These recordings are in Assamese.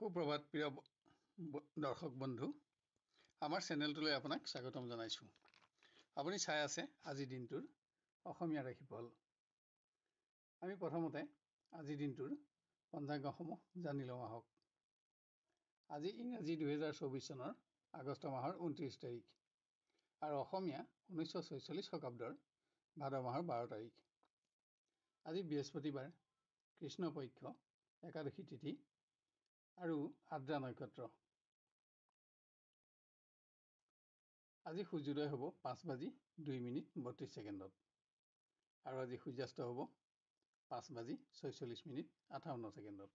সুপ্ৰভাত প্ৰিয় দৰ্শক বন্ধু, আমাৰ চেনেলটোলৈ আপোনাক স্বাগতম জনাইছোঁ। আপুনি চাই আছে আজিৰ দিনটোৰ অসমীয়া ৰাশিফল। আমি প্ৰথমতে আজিৰ দিনটোৰ পঞ্চাংগসমূহ জানি লওঁ আহক। আজি ইংৰাজী 2024 চনৰ আগষ্ট মাহৰ 29 তাৰিখ আৰু অসমীয়া 1946 শকাব্দৰ ভাদ মাহৰ 12 তাৰিখ। আজি বৃহস্পতিবাৰ, কৃষ্ণপক্ষ, একাদশী তিথি আৰু আদ্ৰা নক্ষত্ৰ। আজি সূৰ্যোদয় হ'ব 5:02:32 আৰু আজি সূৰ্যাস্ত হ'ব 5:46:58।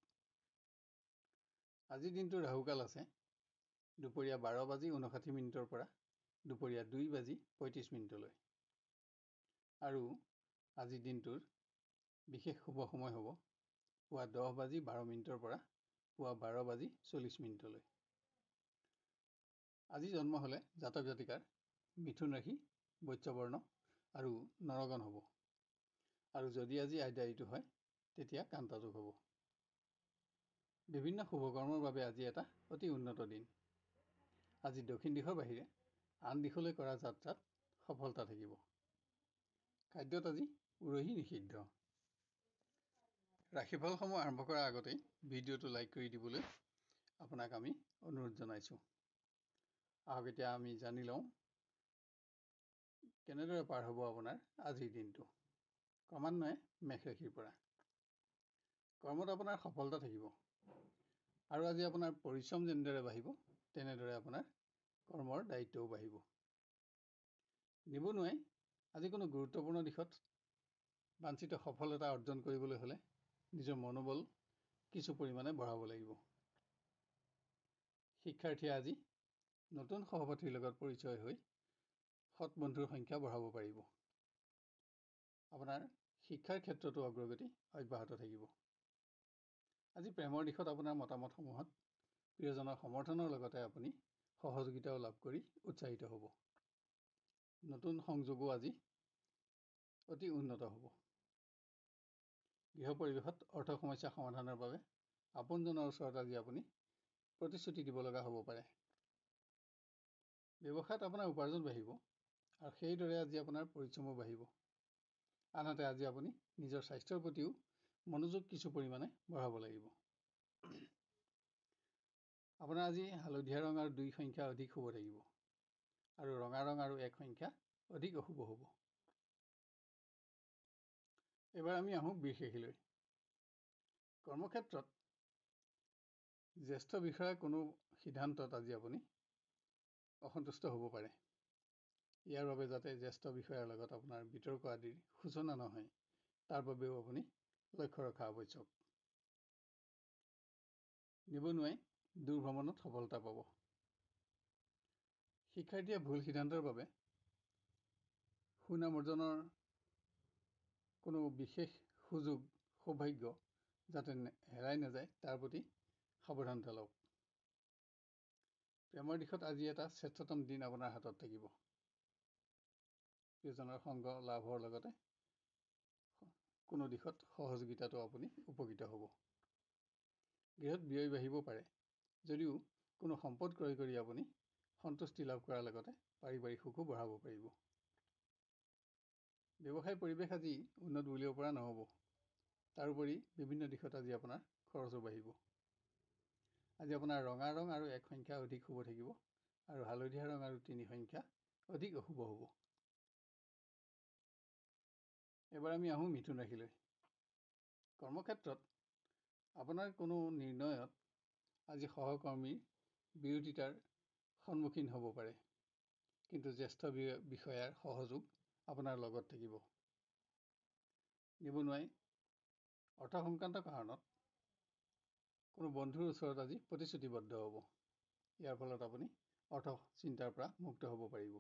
আজিৰ দিনটো ৰাহুকাল আছে দুপৰীয়া 12:59 পৰা দুপৰীয়া 2:35 আৰু আজিৰ দিনটোৰ বিশেষ শুভ সময় হ'ব পুৱা 10:12 পৰা পুৱা 12:40। আজি জন্ম হ'লে জাতক জাতিকাৰ মিথুন ৰাশি, বৈশ্যবৰ্ণ আৰু নৰগণ হ'ব। আৰু যদি আজি আদ্যায়িটো হয় তেতিয়া কান্তাযোগ হ'ব। বিভিন্ন শুভকৰ্মৰ বাবে আজি এটা অতি উন্নত দিন। আজি দক্ষিণ দিশৰ বাহিৰে আন দিশলৈ কৰা যাত্ৰাত সফলতা থাকিব। খাদ্যত আজি উৰহী নিষিদ্ধ। ৰাশিফলসমূহ আৰম্ভ কৰাৰ আগতেই ভিডিঅ'টো লাইক কৰি দিবলৈ আপোনাক আমি অনুৰোধ জনাইছোঁ। আহক এতিয়া আমি জানি লওঁ কেনেদৰে পাৰ হ'ব আপোনাৰ আজিৰ দিনটো। ক্ৰমান্বয়ে মেষ ৰাশিৰ পৰা। কৰ্মত আপোনাৰ সফলতা থাকিব আৰু আজি আপোনাৰ পৰিশ্ৰম যেনেদৰে বাঢ়িব তেনেদৰে আপোনাৰ কৰ্মৰ দায়িত্বও বাঢ়িব। নিবনুৱাই আজি কোনো গুৰুত্বপূৰ্ণ দিশত বাঞ্ছিত সফলতা অৰ্জন কৰিবলৈ হ'লে নিজৰ মনোবল কিছু পৰিমাণে বঢ়াব লাগিব। শিক্ষাৰ্থীয়ে আজি নতুন সহপাঠীৰ লগত পৰিচয় হৈ সৎ বন্ধুৰ সংখ্যা বঢ়াব পাৰিব। আপোনাৰ শিক্ষাৰ ক্ষেত্ৰতো অগ্ৰগতি অব্যাহত থাকিব। আজি প্ৰেমৰ দিশত আপোনাৰ মতামতসমূহত প্ৰিয়জনৰ সমৰ্থনৰ লগতে আপুনি সহযোগিতাও লাভ কৰি উৎসাহিত হ'ব। নতুন সংযোগো আজি অতি উন্নত হ'ব। গৃহ পৰিৱেশত অৰ্থ সমস্যা সমাধানৰ বাবে আপোনজনৰ ওচৰত আজি আপুনি প্ৰতিশ্ৰুতি দিব লগা হ'ব পাৰে। ব্যৱসায়ত আপোনাৰ উপাৰ্জন বাঢ়িব আৰু সেইদৰে আজি আপোনাৰ পৰিশ্ৰমো বাঢ়িব। আনহাতে আজি আপুনি নিজৰ স্বাস্থ্যৰ প্ৰতিও মনোযোগ কিছু পৰিমাণে বঢ়াব লাগিব। আপোনাৰ আজি হালধীয়া ৰং আৰু 2 সংখ্যা অধিক শুভ থাকিব আৰু ৰঙা ৰং আৰু 1 সংখ্যা অধিক অশুভ হ'ব। এবাৰ আমি আহোঁ বৃষ ৰাশিলৈ। কৰ্মক্ষেত্ৰত জ্যেষ্ঠ বিষয়াৰ কোনো সিদ্ধান্তত আজি আপুনি অসন্তুষ্ট হ'ব পাৰে। ইয়াৰ বাবে যাতে জ্যেষ্ঠ বিষয়াৰ লগত আপোনাৰ বিতৰ্ক আদিৰ সূচনা নহয় তাৰ বাবেও আপুনি লক্ষ্য ৰখা আৱশ্যক। নিবনুৱাই দূৰ ভ্ৰমণত সফলতা পাব। শিক্ষাৰ্থীয়ে ভুল সিদ্ধান্তৰ বাবে সুনাম অৰ্জনৰ কোনো বিশেষ সুযোগ সৌভাগ্য যাতে হেৰাই নাযায় তাৰ প্ৰতি সাৱধানতা লওক। প্ৰেমৰ দিশত আজি এটা শ্ৰেষ্ঠতম দিন আপোনাৰ হাতত থাকিব। প্ৰিয়জনৰ সংগ লাভৰ লগতে কোনো দিশত সহযোগিতাটো আপুনি উপকৃত হ'ব। গৃহত ব্যয় বাঢ়িব পাৰে যদিও কোনো সম্পদ ক্ৰয় কৰি আপুনি সন্তুষ্টি লাভ কৰাৰ লগতে পাৰিবাৰিক সুখো বঢ়াব পাৰিব। ব্যৱসায় পৰিৱেশ আজি উন্নত বুলিব পৰা নহ'ব। তাৰোপৰি বিভিন্ন দিশত আজি আপোনাৰ খৰচো বাঢ়িব। আজি আপোনাৰ ৰঙা ৰং আৰু 1 সংখ্যা অধিক শুভ থাকিব আৰু হালধীয়া ৰং আৰু 3 সংখ্যা অধিক অশুভ হ'ব। এবাৰ আমি আহোঁ মিথুন ৰাশিলৈ। কৰ্মক্ষেত্ৰত আপোনাৰ কোনো নিৰ্ণয়ত আজি সহকৰ্মীৰ বিৰোধিতাৰ সন্মুখীন হ'ব পাৰে, কিন্তু জ্যেষ্ঠ বিষয়াৰ সহযোগ আপোনাৰ লগত থাকিব। নিবনুৱাই অৰ্থ সংক্ৰান্ত কাৰণত কোনো বন্ধুৰ ওচৰত আজি প্ৰতিশ্ৰুতিবদ্ধ হ'ব। ইয়াৰ ফলত আপুনি অৰ্থ চিন্তাৰ পৰা মুক্ত হ'ব পাৰিব।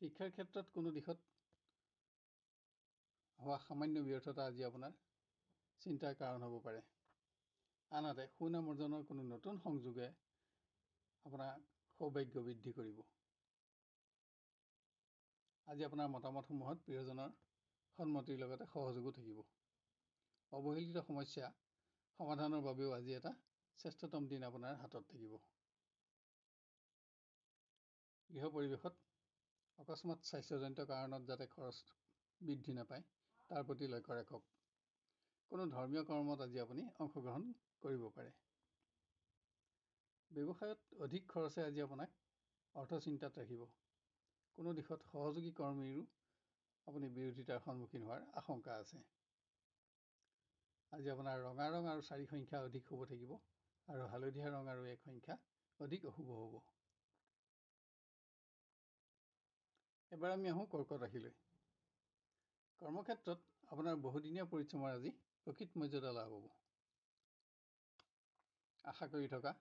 শিক্ষাৰ ক্ষেত্ৰত কোনো দিশত হোৱা সামান্য ব্যৰ্থতা আজি আপোনাৰ চিন্তাৰ কাৰণ হ'ব পাৰে। আনহাতে সুনাম অৰ্জনৰ কোনো নতুন সংযোগে আপোনাৰ সৌভাগ্য বৃদ্ধি কৰিব। আজি আপোনাৰ মতামতসমূহত প্ৰিয়জনৰ সন্মতিৰ লগতে সহযোগো থাকিব। অৱহেলিত সমস্যা সমাধানৰ বাবেও আজি এটা শ্ৰেষ্ঠতম দিন আপোনাৰ হাতত থাকিব। গৃহ পৰিৱেশত অকস্মাত স্বাস্থ্যজনিত কাৰণত যাতে খৰচ বৃদ্ধি নাপায় তাৰ প্ৰতি লক্ষ্য ৰাখক। কোনো ধৰ্মীয় কৰ্মত আজি আপুনি অংশগ্ৰহণ কৰিব পাৰে। ব্যৱসায়ত অধিক খৰচে আজি আপোনাক অৰ্থচিন্তাত ৰাখিব। কোনো দিশত সহযোগী কৰ্মীৰো আপুনি বিৰোধিতাৰ সন্মুখীন হোৱাৰ আশংকা আছে। আজি আপোনাৰ ৰঙা ৰং আৰু 4 সংখ্যা অধিক শুভ থাকিব আৰু হালধীয়া ৰং আৰু 1 সংখ্যা অধিক অশুভ হ'ব। এবাৰ আমি আহোঁ কৰ্কট ৰাশিলৈ। কৰ্মক্ষেত্ৰত আপোনাৰ বহুদিনীয়া পৰিশ্ৰমৰ আজি প্ৰকৃত মৰ্যাদা লাভ হ'ব। আশা কৰি থকা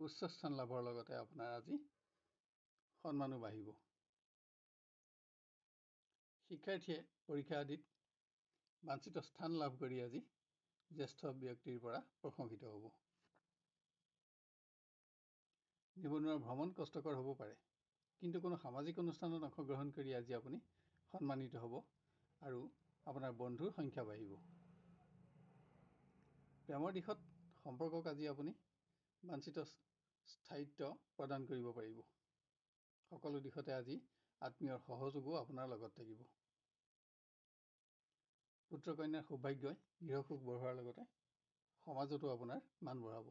উচ্চ স্থান লাভৰ লগতে আপোনাৰ আজি সন্মানো বাঢ়িব। শিক্ষাৰ্থীয়ে পৰীক্ষা আদিত বাঞ্ছিত স্থান লাভ কৰি আজি জ্যেষ্ঠ ব্যক্তিৰ পৰা প্ৰশংসিত হ'ব। নিবনুৱাৰ ভ্ৰমণ কষ্টকৰ হ'ব পাৰে, কিন্তু কোনো সামাজিক অনুষ্ঠানত অংশগ্ৰহণ কৰি আজি আপুনি সন্মানিত হ'ব আৰু আপোনাৰ বন্ধুৰ সংখ্যা বাঢ়িব। প্ৰেমৰ দিশত সম্পৰ্কক আজি আপুনি বাঞ্ছিত স্থায়িত্ব প্ৰদান কৰিব পাৰিব। সকলো দিশতে আজি আত্মীয়ৰ সহযোগো আপোনাৰ লগত থাকিব। পুত্ৰ কন্যাৰ সৌভাগ্যই গৃহসুখ বঢ়োৱাৰ লগতে সমাজতো আপোনাৰ মান বঢ়াব।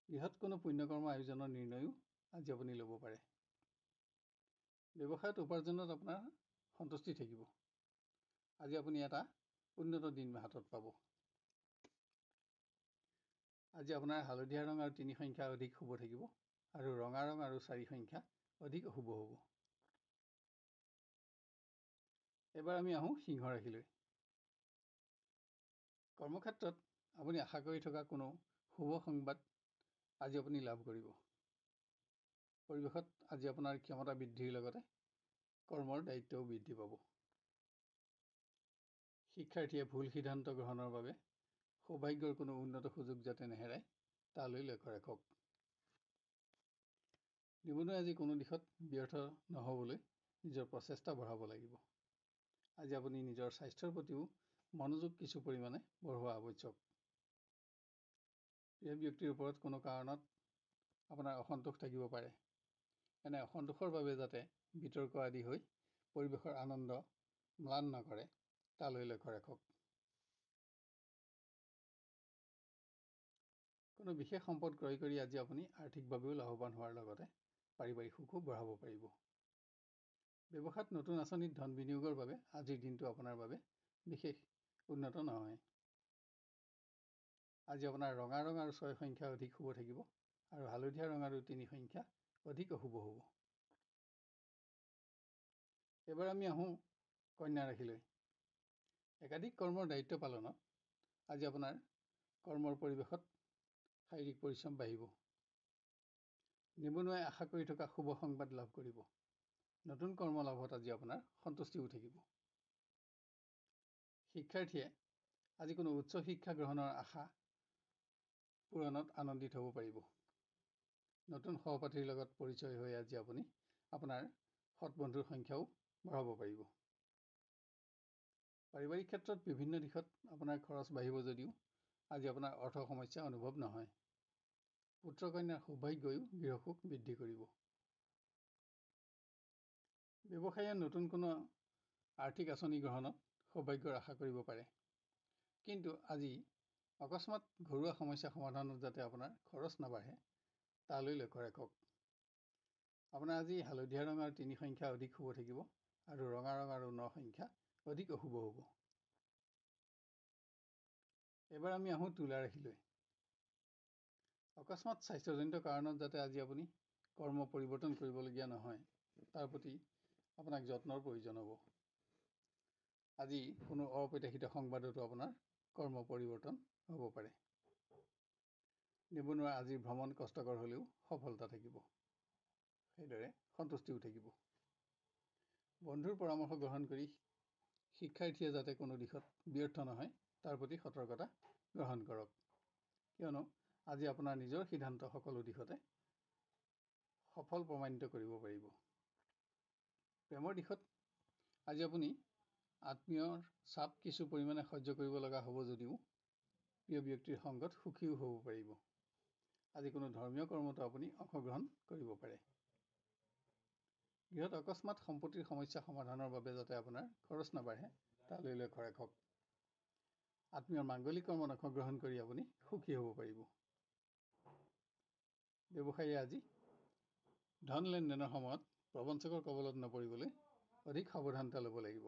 গৃহত কোনো পুণ্যকৰ্ম আয়োজনৰ নিৰ্ণয়ো আজি আপুনি ল'ব পাৰে। ব্যৱসায়ত উপাৰ্জনত আপোনাৰ সন্তুষ্টি থাকিব। আজি আপুনি এটা উন্নত দিন হাতত পাব। আজি আপোনাৰ হালধীয়া ৰং আৰু 3 সংখ্যা অধিক শুভ থাকিব আৰু ৰঙা ৰং আৰু 4 সংখ্যা অধিক অশুভ হ'ব। এবাৰ আমি আহোঁ সিংহ ৰাশিলৈ। কৰ্মক্ষেত্ৰত আপুনি আশা কৰি থকা কোনো শুভ সংবাদ আজি আপুনি লাভ কৰিব। পৰিৱেশত আজি আপোনাৰ ক্ষমতা বৃদ্ধিৰ লগতে কৰ্মৰ দায়িত্বও বৃদ্ধি পাব। শিক্ষাৰ্থীয়ে ভুল সিদ্ধান্ত গ্ৰহণৰ বাবে সৌভাগ্যৰ কোনো উন্নত সুযোগ যাতে নেহেৰায় তালৈ লক্ষ্য ৰাখক। নিবনুৱাই আজি কোনো দিশত ব্যৰ্থ নহ'বলৈ নিজৰ প্ৰচেষ্টা বঢ়াব লাগিব। আজি আপুনি নিজৰ স্বাস্থ্যৰ প্ৰতিও মনোযোগ কিছু পৰিমাণে বঢ়োৱা আৱশ্যক। প্ৰিয় ব্যক্তিৰ ওপৰত কোনো কাৰণত আপোনাৰ অসন্তোষ থাকিব পাৰে। এনে অসন্তোষৰ বাবে যাতে বিতৰ্ক আদি হৈ পৰিৱেশৰ আনন্দ ম্লান নকৰে তালৈ লক্ষ্য ৰাখক। কোনো বিশেষ সম্পদ ক্ৰয় কৰি আজি আপুনি আৰ্থিকভাৱেও লাভৱান হোৱাৰ লগতে পাৰিবাৰিক সুখো বঢ়াব পাৰিব। ব্যৱসায়ত নতুন আঁচনিত ধন বিনিয়োগৰ বাবে আজিৰ দিনটো আপোনাৰ বাবে বিশেষ উন্নত নহয়। আজি আপোনাৰ ৰঙা ৰং আৰু 6 সংখ্যা অধিক শুভ থাকিব আৰু হালধীয়া ৰং আৰু 3 সংখ্যা অধিক অশুভ হ'ব। এবাৰ আমি আহোঁ কন্যা ৰাশিলৈ। একাধিক কৰ্মৰ দায়িত্ব পালনত আজি আপোনাৰ কৰ্মৰ পৰিৱেশত শাৰীৰিক পৰিশ্ৰম বাঢ়িব। নিবনুৱাই আশা কৰি থকা শুভ সংবাদ লাভ কৰিব। নতুন কৰ্ম লাভত আজি আপোনাৰ সন্তুষ্টিও থাকিব। শিক্ষাৰ্থীয়ে আজি কোনো উচ্চ শিক্ষা গ্ৰহণৰ আশা পূৰণত আনন্দিত হ'ব পাৰিব। নতুন সহপাঠীৰ লগত পৰিচয় হৈ আজি আপুনি আপোনাৰ সৎ বন্ধুৰ সংখ্যাও বঢ়াব পাৰিব। পাৰিবাৰিক ক্ষেত্ৰত বিভিন্ন দিশত আপোনাৰ খৰচ বাঢ়িব যদিও আজি আপোনাৰ অৰ্থ সমস্যা অনুভৱ নহয়। পুত্ৰ কন্যাৰ সৌভাগ্যইও গৃহসুখ বৃদ্ধি কৰিব। ব্যৱসায়ীয়ে নতুন কোনো আৰ্থিক আঁচনি গ্ৰহণত সৌভাগ্যৰ আশা কৰিব পাৰে। কিন্তু আজি অকস্মাত ঘৰুৱা সমস্যা সমাধানত যাতে আপোনাৰ খৰচ নাবাঢ়ে তালৈ লক্ষ্য ৰাখক। আপোনাৰ আজি হালধীয়া ৰং আৰু 3 সংখ্যা অধিক শুভ থাকিব আৰু ৰঙা ৰং আৰু 9 সংখ্যা অধিক অশুভ হ'ব। এবাৰ আমি আহোঁ তুলা ৰাশিলৈ। অকস্মাত স্বাস্থ্যজনিত কাৰণত যাতে আজি আপুনি কৰ্ম পৰিৱৰ্তন কৰিবলগীয়া নহয় তাৰ প্ৰতি আপোনাক যত্নৰ প্ৰয়োজন হ'ব। আজি কোনো অপ্ৰত্যাশিত সংবাদতো আপোনাৰ কৰ্ম পৰিৱৰ্তন হ'ব পাৰে। নিবনুৱাৰ আজিৰ ভ্ৰমণ কষ্টকৰ হ'লেও সফলতা থাকিব। সেইদৰে সন্তুষ্টিও থাকিব। বন্ধুৰ পৰামৰ্শ গ্ৰহণ কৰি শিক্ষাৰ্থীয়ে যাতে কোনো দিশত ব্যৰ্থ নহয় তাৰ প্ৰতি সতৰ্কতা গ্ৰহণ কৰক। কিয়নো আজি আপোনাৰ নিজৰ সিদ্ধান্ত সকলো দিশতে সফল প্ৰমাণিত কৰিব পাৰিব। প্ৰেমৰ দিশত আজি আপুনি আত্মীয়ৰ চাপ কিছু পৰিমাণে সহ্য কৰিব লগা হ'ব যদিও প্ৰিয় ব্যক্তিৰ সংগত সুখীও হ'ব পাৰিব। আজি কোনো ধৰ্মীয় কৰ্মতো আপুনি অংশগ্ৰহণ কৰিব পাৰে। গৃহত অকস্মাত সম্পত্তিৰ সমস্যা সমাধানৰ বাবে যাতে আপোনাৰ খৰচ নাবাঢ়ে তালৈ লক্ষ্য ৰাখক। আত্মীয়ৰ মাংগলিক কৰ্মত অংশগ্ৰহণ কৰি আপুনি সুখী হ'ব পাৰিব। ব্যৱসায়ীয়ে আজি ধন লেনদেনৰ সময়ত প্ৰবঞ্চকৰ কবলত নপৰিবলৈ অধিক সাৱধানতা ল'ব লাগিব।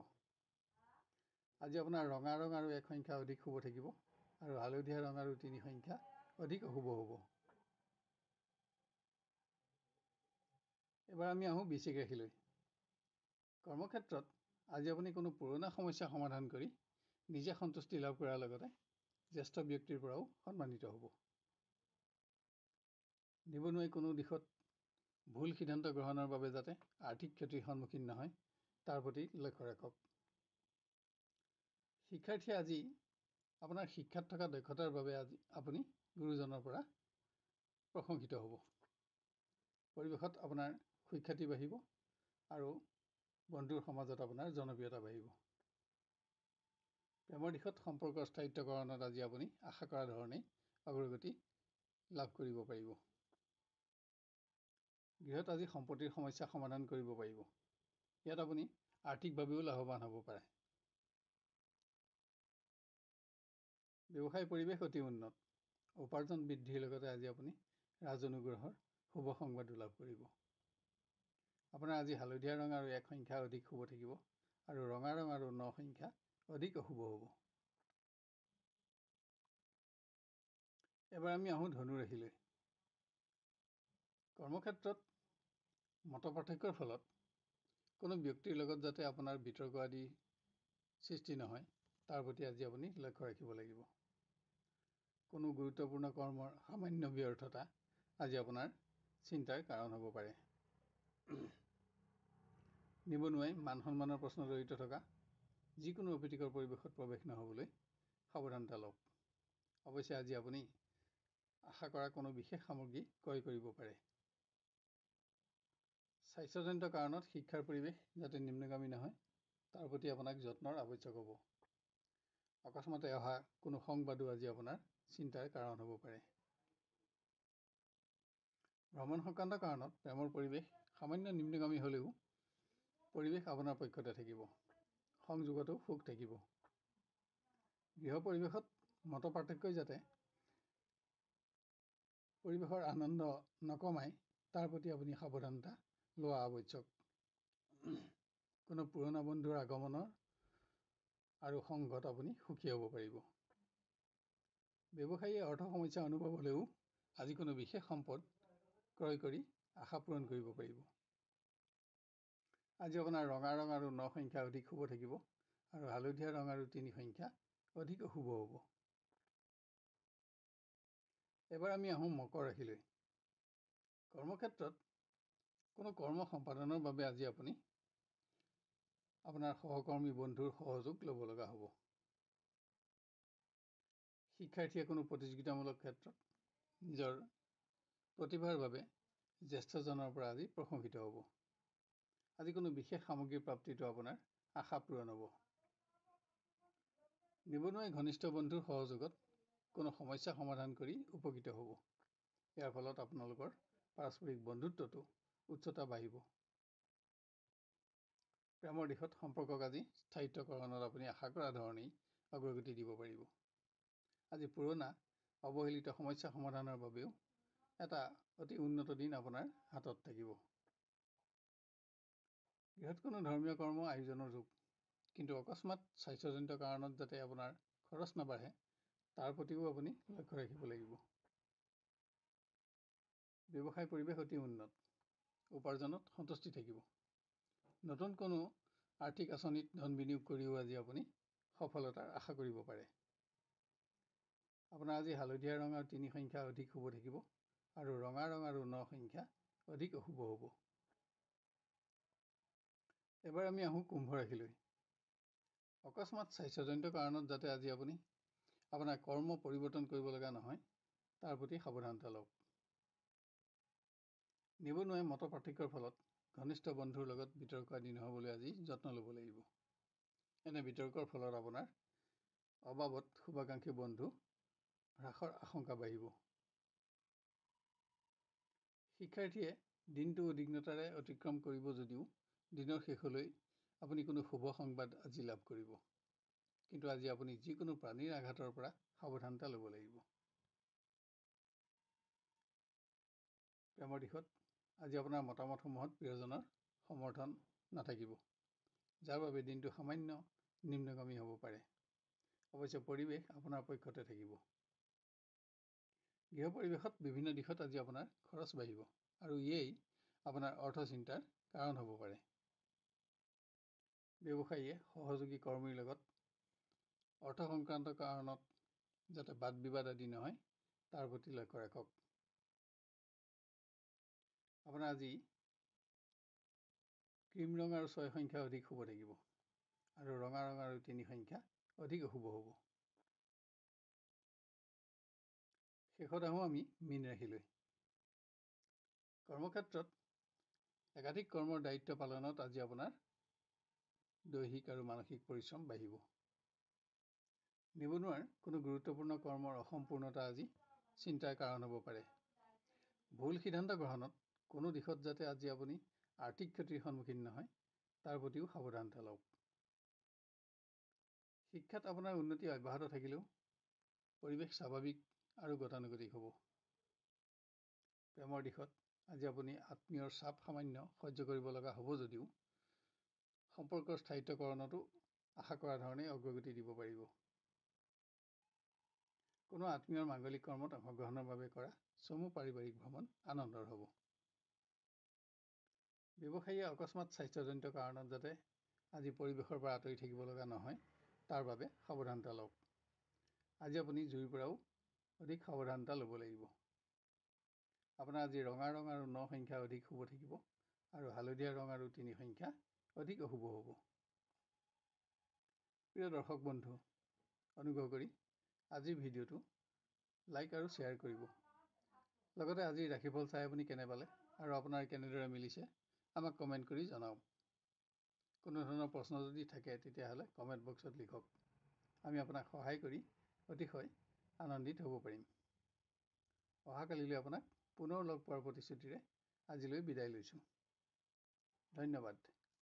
আজি আপোনাৰ ৰঙা ৰং আৰু 1 সংখ্যা অধিক শুভ থাকিব আৰু হালধীয়া ৰং আৰু 3 সংখ্যা অধিক অশুভ হ'ব। এবাৰ আমি আহোঁ বৃশ্চিক ৰাশিলৈ। কৰ্মক্ষেত্ৰত আজি আপুনি কোনো পুৰণা সমস্যা সমাধান কৰি নিজে সন্তুষ্টি লাভ কৰাৰ লগতে জ্যেষ্ঠ ব্যক্তিৰ পৰাও সন্মানিত হ'ব। নিবনুৱাই কোনো দিশত ভুল সিদ্ধান্ত গ্ৰহণৰ বাবে যাতে আৰ্থিক ক্ষতিৰ সন্মুখীন নহয় তাৰ প্ৰতি লক্ষ্য ৰাখক। শিক্ষাৰ্থীয়ে আজি আপোনাৰ শিক্ষাত থকা দক্ষতাৰ বাবে আজি আপুনি গুৰুজনৰ পৰা প্ৰশংসিত হ'ব। পৰিৱেশত আপোনাৰ সুখ্যাতি বাঢ়িব আৰু বন্ধুৰ সমাজত আপোনাৰ জনপ্ৰিয়তা বাঢ়িব। প্ৰেমৰ দিশত সম্পৰ্কৰ স্থায়িত্বকৰণত আজি আপুনি আশা কৰা ধৰণেই অগ্ৰগতি লাভ কৰিব পাৰিব। গৃহত আজি সম্পত্তিৰ সমস্যা সমাধান কৰিব পাৰিব। ইয়াত আপুনি আৰ্থিকভাৱেও লাভৱান হ'ব পাৰে। ব্যৱসায় পৰিৱেশ অতি উন্নত। উপাৰ্জন বৃদ্ধিৰ লগতে আজি আপুনি ৰাজনুগ্ৰহৰ শুভ সংবাদো লাভ কৰিব। আপোনাৰ আজি হালধীয়া ৰং আৰু 1 সংখ্যা অধিক শুভ থাকিব আৰু ৰঙা ৰং আৰু 9 সংখ্যা অধিক অশুভ হ'ব। এবাৰ আমি আহোঁ ধনু ৰাশিলৈ। কৰ্মক্ষেত্ৰত মতপাৰ্থক্যৰ ফলত কোনো ব্যক্তিৰ লগত যাতে আপোনাৰ বিতৰ্ক আদি সৃষ্টি নহয় তাৰ প্ৰতি আজি আপুনি লক্ষ্য ৰাখিব লাগিব। কোনো গুৰুত্বপূৰ্ণ কৰ্মৰ সামান্য ব্যৰ্থতা আজি আপোনাৰ চিন্তাৰ কাৰণ হ'ব পাৰে। নিবনুৱাই মান সন্মানৰ প্ৰশ্ন জড়িত থকা যিকোনো অপ্ৰীতিকৰ পৰিৱেশত প্ৰৱেশ নহ'বলৈ সাৱধানতা লওক। অৱশ্যে আজি আপুনি আশা কৰা কোনো বিশেষ সামগ্ৰী ক্ৰয় কৰিব পাৰে। স্বাস্থ্যজনিত কাৰণত শিক্ষাৰ পৰিৱেশ যাতে নিম্নগামী নহয় তাৰ প্ৰতি আপোনাক যত্নৰ আৱশ্যক হ'ব। অকস্মাতে অহা কোনো সংবাদো আজি আপোনাৰ চিন্তাৰ কাৰণ হ'ব পাৰে। ভ্ৰমণ সংক্ৰান্ত কাৰণত প্ৰেমৰ পৰিৱেশ সামান্য নিম্নগামী হ'লেও পৰিৱেশ আপোনাৰ পক্ষতে থাকিব। সংযোগতো সুখ থাকিব। গৃহ পৰিৱেশত মতপাৰ্থক্যই যাতে পৰিৱেশৰ আনন্দ নকমায় তাৰ প্ৰতি আপুনি সাৱধানতা লোৱা আৱশ্যক। কোনো পুৰণা বন্ধুৰ আগমনৰ আৰু সংগত আপুনি সুখী হ'ব পাৰিব। ব্যৱসায়ীয়ে অৰ্থ সমস্যা অনুভৱ হ'লেও আজি কোনো বিশেষ সম্পদ ক্ৰয় কৰি আশা পূৰণ কৰিব পাৰিব। আজি আপোনাৰ ৰঙা ৰং আৰু 9 সংখ্যা অধিক শুভ থাকিব আৰু হালধীয়া ৰং আৰু 3 সংখ্যা অধিক অশুভ হ'ব। এবাৰ আমি আহোঁ মকৰ ৰাশিলৈ। কৰ্মক্ষেত্ৰত কোনো কৰ্ম সম্পাদনৰ বাবে আজি আপুনি আপোনাৰ সহকৰ্মী বন্ধুৰ সহযোগ ল'ব লগা হ'ব। শিক্ষাৰ্থীয়ে কোনো প্ৰতিযোগিতামূলক ক্ষেত্ৰত নিজৰ প্ৰতিভাৰ বাবে জ্যেষ্ঠজনৰ পৰা আজি প্ৰশংসিত হ'ব। আজি কোনো বিশেষ সামগ্ৰীৰ প্ৰাপ্তিটো আপোনাৰ আশা পূৰণ হ'ব। নিবনুৱাই ঘনিষ্ঠ বন্ধুৰ সহযোগত কোনো সমস্যা সমাধান কৰি উপকৃত হ'ব। ইয়াৰ ফলত আপোনালোকৰ পাৰস্পৰিক বন্ধুত্বটো উচ্চতা বাঢ়িব। প্ৰেমৰ দিশত সম্পৰ্কক আজি স্থায়িত্বকৰণত আপুনি আশা কৰা ধৰণেই অগ্ৰগতি দিব পাৰিব। আজি পুৰণা অৱহেলিত সমস্যা সমাধানৰ বাবেও এটা অতি উন্নত দিন আপোনাৰ হাতত থাকিব। গৃহত কোনো ধৰ্মীয় কৰ্ম আয়োজনৰ যোগ, কিন্তু অকস্মাত স্বাস্থ্যজনিত কাৰণত যাতে আপোনাৰ খৰচ নাবাঢ়ে তাৰ প্ৰতিও আপুনি লক্ষ্য ৰাখিব লাগিব। ব্যৱসায় পৰিৱেশ অতি উন্নত। উপাৰ্জনত সন্তুষ্টি থাকিব। নতুন কোনো আৰ্থিক আঁচনিত ধন বিনিয়োগ কৰিও আজি আপুনি সফলতাৰ আশা কৰিব পাৰে। আপোনাৰ আজি হালধীয়া ৰং আৰু 3 সংখ্যা অধিক শুভ থাকিব আৰু ৰঙা ৰং আৰু 9 সংখ্যা অধিক অশুভ হ'ব। এবাৰ আমি আহোঁ কুম্ভ ৰাশিলৈ। অকস্মাত স্বাস্থ্যজনিত কাৰণত যাতে আজি আপুনি আপোনাৰ কৰ্ম পৰিৱৰ্তন কৰিব লগা নহয় তাৰ প্ৰতি সাৱধানতা লওক। নিবনুৱাই মতপাৰ্থক্যৰ ফলত ঘনিষ্ঠ বন্ধুৰ লগত বিতৰ্ক আদি নহ'বলৈ আজি যত্ন ল'ব লাগিব। এনে বিতৰ্কৰ ফলত আপোনাৰ অবাবত শুভাকাংক্ষী বন্ধু হ্ৰাসৰ আশংকা বাঢ়িব। শিক্ষাৰ্থীয়ে দিনটো উদ্বিগ্নতাৰে অতিক্ৰম কৰিব যদিও দিনৰ শেষলৈ আপুনি কোনো শুভ সংবাদ আজি লাভ কৰিব। কিন্তু আজি আপুনি যিকোনো প্ৰাণীৰ আঘাতৰ পৰা সাৱধানতা ল'ব লাগিব। প্ৰেমৰ দিশত আজি আপোনাৰ মতামতসমূহত প্ৰিয়জনৰ সমৰ্থন নাথাকিব, যাৰ বাবে দিনটো সামান্য নিম্নগামী হ'ব পাৰে। অৱশ্যে পৰিৱেশ আপোনাৰ পক্ষতে থাকিব। গৃহ পৰিৱেশত বিভিন্ন দিশত আজি আপোনাৰ খৰচ বাঢ়িব আৰু ইয়েই আপোনাৰ অৰ্থ চিন্তাৰ কাৰণ হ'ব পাৰে। ব্যৱসায়ীয়ে সহযোগী কৰ্মীৰ লগত অৰ্থ সংক্ৰান্ত কাৰণত যাতে বাদ বিবাদ আদি নহয় তাৰ প্ৰতি লক্ষ্য ৰাখক। আপোনাৰ আজি ক্ৰীম ৰং আৰু 6 সংখ্যা অধিক শুভ থাকিব আৰু ৰঙা ৰং আৰু 3 সংখ্যা অধিক অশুভ হ'ব। শেষত আহোঁ আমি মীন ৰাশিলৈ। কৰ্মক্ষেত্ৰত একাধিক কৰ্মৰ দায়িত্ব পালনত আজি আপোনাৰ দৈহিক আৰু মানসিক পৰিশ্ৰম বাঢ়িব। নিবনুৱাৰ কোনো গুৰুত্বপূৰ্ণ কৰ্মৰ অসম্পূৰ্ণতা আজি চিন্তাৰ কাৰণ হ'ব পাৰে। ভুল সিদ্ধান্ত গ্ৰহণত কোনো দিশত যাতে আজি আপুনি আৰ্থিক ক্ষতিৰ সন্মুখীন নহয় তাৰ প্ৰতিও সাৱধানতা লওক। শিক্ষাত আপোনাৰ উন্নতি অব্যাহত থাকিলেও পৰিৱেশ স্বাভাৱিক আৰু গতানুগতিক হ'ব। প্ৰেমৰ দিশত আজি আপুনি আত্মীয়ৰ চাপ সামান্য সহ্য কৰিব লগা হ'ব যদিও সম্পৰ্কৰ স্থায়িত্বকৰণতো আশা কৰা ধৰণে অগ্ৰগতি দিব পাৰিব। কোনো আত্মীয়ৰ মাংগলিক কৰ্মত অংশগ্ৰহণৰ বাবে কৰা চমু পাৰিবাৰিক ভ্ৰমণ আনন্দৰ হ'ব। ব্যৱসায়ীয়ে অকস্মাত স্বাস্থ্যজনিত কাৰণত যাতে আজি পৰিৱেশৰ পৰা আঁতৰি থাকিব লগা নহয় তাৰ বাবে সাৱধানতা লওক। আজি আপুনি জুইৰ পৰাও অধিক সাৱধানতা ল'ব লাগিব। আপোনাৰ আজি ৰঙা ৰং আৰু 9 সংখ্যা অধিক শুভ থাকিব আৰু হালধীয়া ৰং আৰু 3 সংখ্যা অধিক অশুভ হ'ব। প্ৰিয় দৰ্শক বন্ধু, অনুগ্ৰহ কৰি আজিৰ ভিডিঅ'টো লাইক আৰু শ্বেয়াৰ কৰিব। লগতে আজিৰ ৰাশিফল চাই আপুনি কেনে পালে আৰু আপোনাৰ কেনেদৰে মিলিছে আমাক কমেণ্ট কৰি জনাওক। কোনো ধৰণৰ প্ৰশ্ন যদি থাকে তেতিয়াহ'লে কমেণ্ট বক্সত লিখক। আমি আপোনাক সহায় কৰি অতিশয় আনন্দিত হ'ব পাৰিম। অহাকালিলৈ আপোনাক পুনৰ লগ পোৱাৰ প্ৰতিশ্ৰুতিৰে আজিলৈ বিদায় লৈছোঁ। ধন্যবাদ।